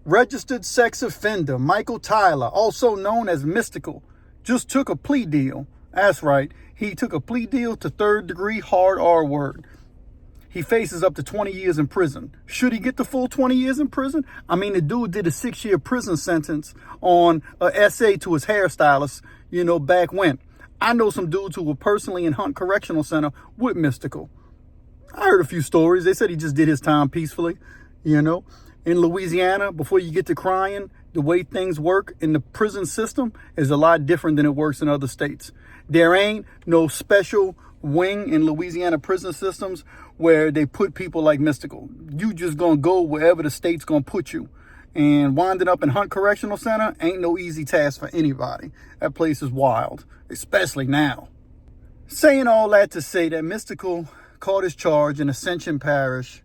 Registered sex offender Michael Tyler, also known as Mystikal, just took a plea deal. That's right. He took a plea deal to third-degree hard R word. He faces up to 20 years in prison. Should he get the full 20 years in prison? I mean, the dude did a 6-year prison sentence on an essay to his hairstylist, back when. I know some dudes who were personally in Hunt Correctional Center with Mystikal. I heard a few stories. They said he just did his time peacefully, In Louisiana, before you get to crying, the way things work in the prison system is a lot different than it works in other states. There ain't no special wing in Louisiana prison systems where they put people like Mystikal. You just gonna go wherever the state's gonna put you. And winding up in Hunt Correctional Center ain't no easy task for anybody. That place is wild, especially now. Saying all that to say that Mystikal caught his charge in Ascension Parish,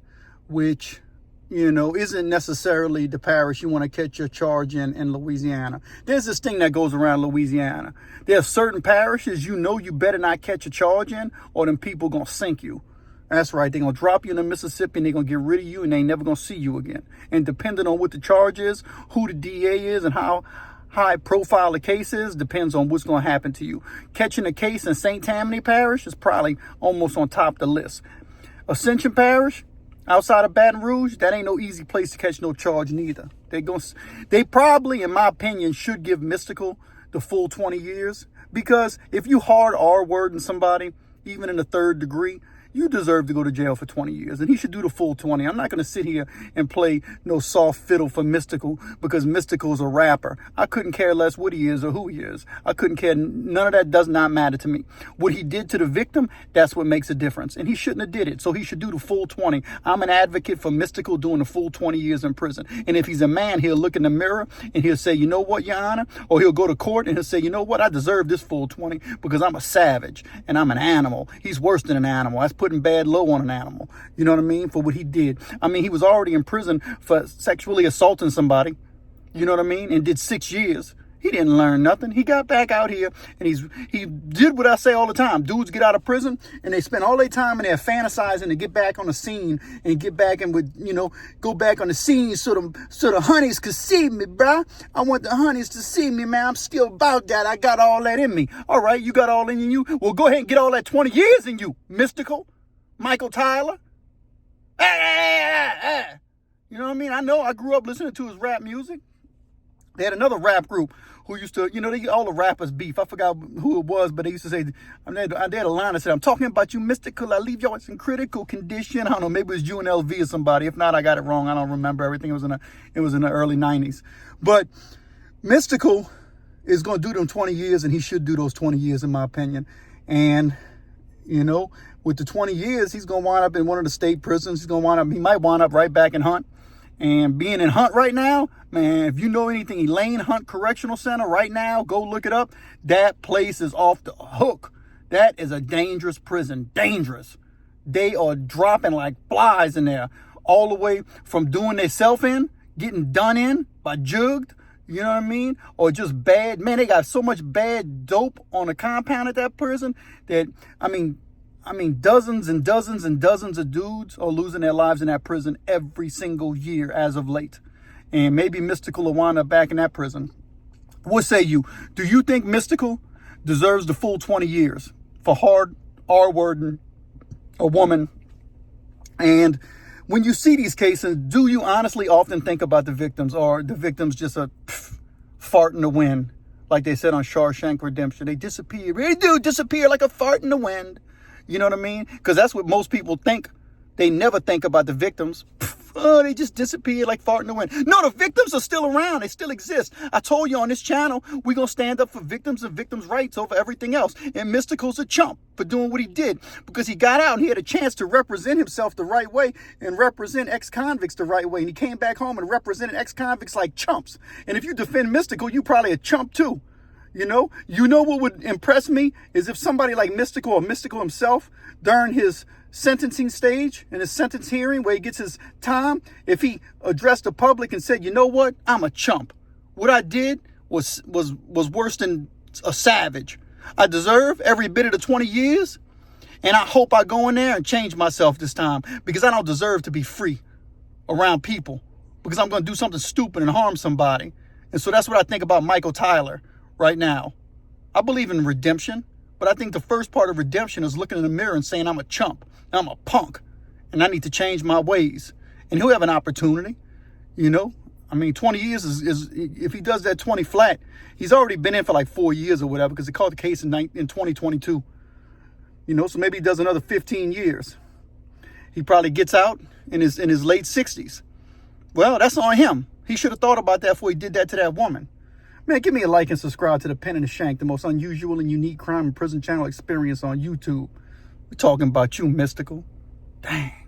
which isn't necessarily the parish you want to catch your charge in Louisiana. There's this thing that goes around Louisiana. There are certain parishes you better not catch a charge in, or them people going to sink you. That's right. They're going to drop you in the Mississippi and they're going to get rid of you and they ain't never going to see you again. And depending on what the charge is, who the DA is, and how high profile the case is, depends on what's going to happen to you. Catching a case in St. Tammany Parish is probably almost on top of the list. Ascension Parish, outside of Baton Rouge, that ain't no easy place to catch no charge neither. They probably, in my opinion, should give Mystikal the full 20 years. Because if you hard R-wording somebody, even in the third degree, you deserve to go to jail for 20 years. And he should do the full 20. I'm not going to sit here and play no soft fiddle for Mystikal because Mystikal's a rapper. I couldn't care less what he is or who he is. I couldn't care. None of that does not matter to me. What he did to the victim, that's what makes a difference. And he shouldn't have did it. So he should do the full 20. I'm an advocate for Mystikal doing the full 20 years in prison. And if he's a man, he'll look in the mirror and he'll say, you know what, Your Honor? Or he'll go to court and he'll say, you know what? I deserve this full 20 because I'm a savage and I'm an animal. He's worse than an animal. That's putting bad low on an animal, you know what I mean, for what he did. I mean, he was already in prison for sexually assaulting somebody, you know what I mean, and did 6 years. He didn't learn nothing. He got back out here and he did what I say all the time. Dudes get out of prison and they spend all their time in there fantasizing to get back on the scene and get back and go back on the scene so the honeys could see me, bruh. I want the honeys to see me, man. I'm still about that. I got all that in me. All right, you got all in you. Well, go ahead and get all that 20 years in you, Mystikal. Michael Tyler. You know what I mean? I know I grew up listening to his rap music. They had another rap group who used to, all the rappers beef. I forgot who it was, but they used to say, they had a line that said, I'm talking about you, Mystikal. I leave y'all in critical condition. I don't know, maybe it was UNLV or somebody. If not, I got it wrong. I don't remember everything. It was in the early 90s. But Mystikal is going to do them 20 years, and he should do those 20 years, in my opinion. And, with the 20 years, he's going to wind up in one of the state prisons. He might wind up right back in Hunt. And being in Hunt right now, man, if you know anything, Elayne Hunt Correctional Center right now, go look it up. That place is off the hook. That is a dangerous prison. Dangerous. They are dropping like flies in there. All the way from doing their self in, getting done in by jugged, you know what I mean? Or just bad. Man, they got so much bad dope on the compound at that prison that, I mean, dozens and dozens and dozens of dudes are losing their lives in that prison every single year as of late. And maybe Mystikal will wind up back in that prison. What say you? Do you think Mystikal deserves the full 20 years for hard R-wording a woman? And when you see these cases, do you honestly often think about the victims, or the victims just a fart in the wind? Like they said on Shawshank Redemption, they disappear. They do disappear like a fart in the wind. You know what I mean? Because that's what most people think. They never think about the victims. Oh, they just disappear like fart in the wind. No, the victims are still around. They still exist. I told you on this channel, we're going to stand up for victims and victims' rights over everything else. And Mystikal's a chump for doing what he did, because he got out and he had a chance to represent himself the right way and represent ex-convicts the right way. And he came back home and represented ex-convicts like chumps. And if you defend Mystikal, you probably a chump too. You know what would impress me is if somebody like Mystikal, or Mystikal himself, during his sentencing stage, in his sentence hearing where he gets his time, if he addressed the public and said, you know what, I'm a chump. What I did was worse than a savage. I deserve every bit of the 20 years, and I hope I go in there and change myself this time, because I don't deserve to be free around people. because I'm going to do something stupid and harm somebody. And so that's what I think about Michael Tyler right now. I believe in redemption, but I think the first part of redemption is looking in the mirror and saying I'm a chump, and I'm a punk, and I need to change my ways. And he'll have an opportunity, you know. I mean, 20 years is if he does that 20 flat, he's already been in for like 4 years or whatever, because he caught the case in 2022. You know, so maybe he does another 15 years. He probably gets out in his late 60s. Well, that's on him. He should have thought about that before he did that to that woman. Man, give me a like and subscribe to the Pen and the Shank, the most unusual and unique crime and prison channel experience on YouTube. We're talking about you, Mystikal. Dang.